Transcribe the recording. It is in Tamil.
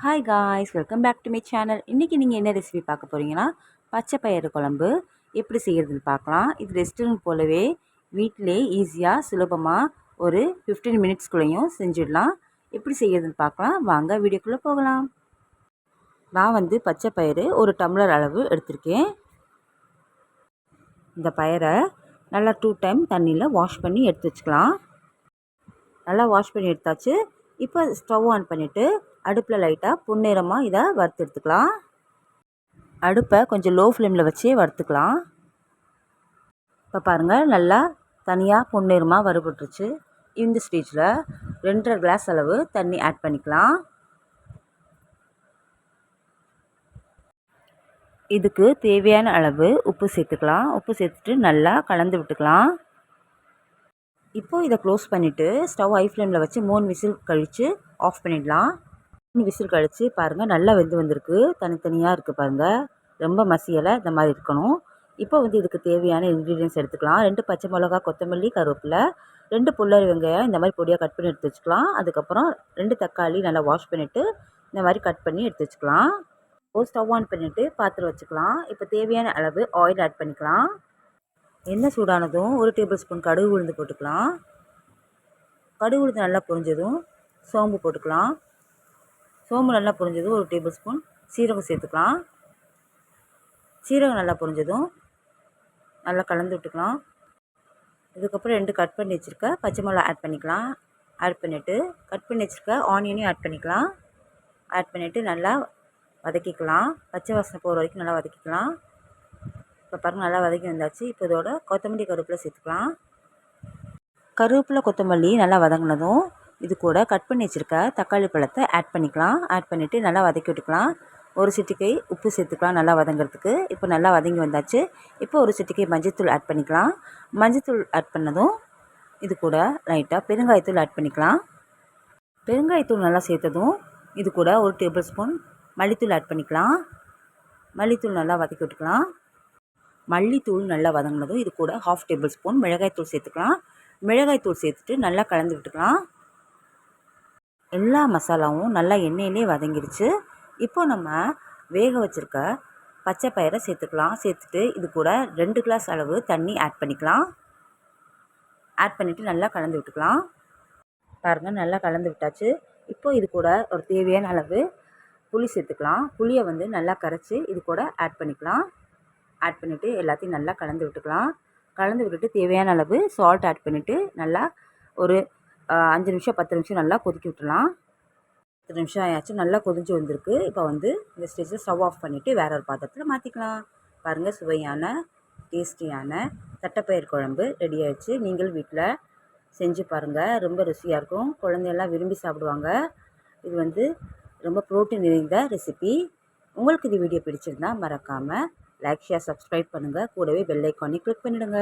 Hi guys, welcome back to my channel. இன்றைக்கி நீங்கள் என்ன ரெசிபி பார்க்க போகிறீங்கன்னா, பச்சை பயிறு குழம்பு எப்படி செய்கிறதுன்னு பார்க்கலாம். இது ரெஸ்டாரண்ட் போலவே வீட்டிலே ஈஸியாக சுலபமாக ஒரு 15 மினிட்ஸ்குள்ளேயும் செஞ்சிடலாம். எப்படி செய்கிறதுன்னு பார்க்கலாம். வாங்க வீடியோக்குள்ளே போகலாம். நான் வந்து பச்சை பயிறு ஒரு டம்ளர் அளவு எடுத்திருக்கேன். இந்த பயிரை நல்லா 2 டைம் தண்ணியில் வாஷ் பண்ணி எடுத்து வச்சுக்கலாம். நல்லா வாஷ் பண்ணி எடுத்தாச்சு. இப்போ ஸ்டவ் ஆன் பண்ணிவிட்டு அடுப்பில் லைட்டாக பொன்னிறமாக இதை வறுத்து எடுத்துக்கலாம். அடுப்பை கொஞ்சம் லோ ஃப்ளேமில் வச்சே வறுத்துக்கலாம். இப்போ பாருங்கள், நல்லா தனியாக பொன்னிறமாக வறுபட்டுருச்சு. இந்த ஸ்டேஜில் 2.5 கிளாஸ் அளவு தண்ணி ஆட் பண்ணிக்கலாம். இதுக்கு தேவையான அளவு உப்பு சேர்த்துக்கலாம். உப்பு சேர்த்துட்டு நல்லா கலந்து விட்டுக்கலாம். இப்போது இதை க்ளோஸ் பண்ணிவிட்டு ஸ்டவ் ஹை ஃப்ளேமில் வச்சு 3 விசில் கழித்து ஆஃப் பண்ணிடலாம். 3 விசில் கழித்து பாருங்கள், நல்லா வெந்து வந்திருக்கு. தனித்தனியாக இருக்குது பாருங்கள், ரொம்ப மசியலை, இந்த மாதிரி இருக்கணும். இப்போ வந்து இதுக்கு தேவையான இன்க்ரீடியன்ஸ் எடுத்துக்கலாம். 2 பச்சை மிளகா, கொத்தமல்லி, கருவேப்பிலை, 2 புல்லரி வெங்காயம் இந்த மாதிரி பொடியாக கட் பண்ணி எடுத்து வச்சுக்கலாம். அதுக்கப்புறம் 2 தக்காளி நல்லா வாஷ் பண்ணிவிட்டு இந்த மாதிரி கட் பண்ணி எடுத்து வச்சுக்கலாம். ஸ்டவ் ஆன் பண்ணிவிட்டு பாத்திரம் வச்சுக்கலாம். இப்போ தேவையான அளவு ஆயில் ஆட் பண்ணிக்கலாம். எண்ணெய் சூடானதும் 1 டேபிள் ஸ்பூன் கடுகு உளுந்து போட்டுக்கலாம். கடுகு உளுந்து நல்லா பொரிஞ்சதும் சோம்பு போட்டுக்கலாம். சோம்பு நல்லா பொரிஞ்சதும் 1 டேபிள் ஸ்பூன் சீரகம் சேர்த்துக்கலாம். சீரகம் நல்லா பொரிஞ்சதும் நல்லா கலந்து விட்டுக்கலாம். இதுக்கப்புறம் 2 கட் பண்ணி வச்சுருக்க பச்சை மிளகா ஆட் பண்ணிக்கலாம். ஆட் பண்ணிவிட்டு கட் பண்ணி வச்சுருக்க ஆனியனையும் ஆட் பண்ணிக்கலாம். ஆட் பண்ணிவிட்டு நல்லா வதக்கிக்கலாம். பச்சை வாசனை போகிற வரைக்கும் நல்லா வதக்கிக்கலாம். இப்போ பாருங்கள், நல்லா வதக்கி வந்தாச்சு. இப்போ இதோட கொத்தமல்லி, கருவேப்பிலை சேர்த்துக்கலாம். கருவேப்பிலை, கொத்தமல்லி நல்லா வதங்கினதும் இது கூட கட் பண்ணி வச்சுருக்க தக்காளி பழத்தை ஆட் பண்ணிக்கலாம். ஆட் பண்ணிவிட்டு நல்லா வதக்கி விட்டுக்கலாம். 1 சிட்டிகை உப்பு சேர்த்துக்கலாம் நல்லா வதங்கிறதுக்கு. இப்போ நல்லா வதங்கி வந்தாச்சு. இப்போ 1 சிட்டிகை மஞ்சள்தூள் ஆட் பண்ணிக்கலாம். மஞ்சள்தூள் ஆட் பண்ணதும் இது கூட லைட்டாக பெருங்காயத்தூள் ஆட் பண்ணிக்கலாம். பெருங்காயத்தூள் நல்லா சேர்த்ததும் இது கூட 1 டேபிள் ஸ்பூன் மல்லித்தூள் ஆட் பண்ணிக்கலாம். மல்லித்தூள் நல்லா வதக்கி விட்டுக்கலாம். மல்லித்தூள் நல்லா வதங்கினதும் இது கூட 1/2 டேபிள் ஸ்பூன் மிளகாய்த்தூள் சேர்த்துக்கலாம். மிளகாய்த்தூள் சேர்த்துட்டு நல்லா கலந்து விட்டுக்கலாம். எல்லா மசாலாவும் நல்லா எண்ணெயிலே வதங்கிடுச்சு. இப்போ நம்ம வேக வச்சுருக்க பச்சை பயிரை சேர்த்துக்கலாம். சேர்த்துட்டு இது கூட 2 கிளாஸ் அளவு தண்ணி ஆட் பண்ணிக்கலாம். ஆட் பண்ணிவிட்டு நல்லா கலந்து விட்டுக்கலாம். பாருங்கள், நல்லா கலந்து விட்டாச்சு. இப்போ இது கூட ஒரு தேவையான அளவு புளி சேர்த்துக்கலாம். புளியை வந்து நல்லா கரைச்சி இது கூட ஆட் பண்ணிக்கலாம். ஆட் பண்ணிவிட்டு எல்லாத்தையும் நல்லா கலந்து விட்டுக்கலாம். கலந்து விட்டுட்டு தேவையான அளவு சால்ட் ஆட் பண்ணிவிட்டு நல்லா ஒரு 5 நிமிஷம் 10 நிமிஷம் நல்லா கொதிக்க விட்டுலாம். 10 நிமிஷம் ஆயாச்சு, நல்லா கொதிஞ்சு வந்திருக்கு. இப்போ வந்து இந்த ஸ்டேஜில் ஸ்டவ் ஆஃப் பண்ணிவிட்டு வேற ஒரு பாத்திரத்தில் மாற்றிக்கலாம். பாருங்கள், சுவையான டேஸ்டியான தட்டைப்பயிறு குழம்பு ரெடி ஆகிடுச்சு. நீங்கள் வீட்டில் செஞ்சு பாருங்கள், ரொம்ப ருசியாக இருக்கும். குழந்தையெல்லாம் விரும்பி சாப்பிடுவாங்க. இது வந்து ரொம்ப ப்ரோட்டீன் நிறைந்த ரெசிபி. உங்களுக்கு இந்த வீடியோ பிடிச்சிருந்தால் மறக்காமல் லைக், ஷேர், சப்ஸ்கிரைப் பண்ணுங்கள். கூடவே பெல் ஐக்கானை கிளிக் பண்ணிவிடுங்க.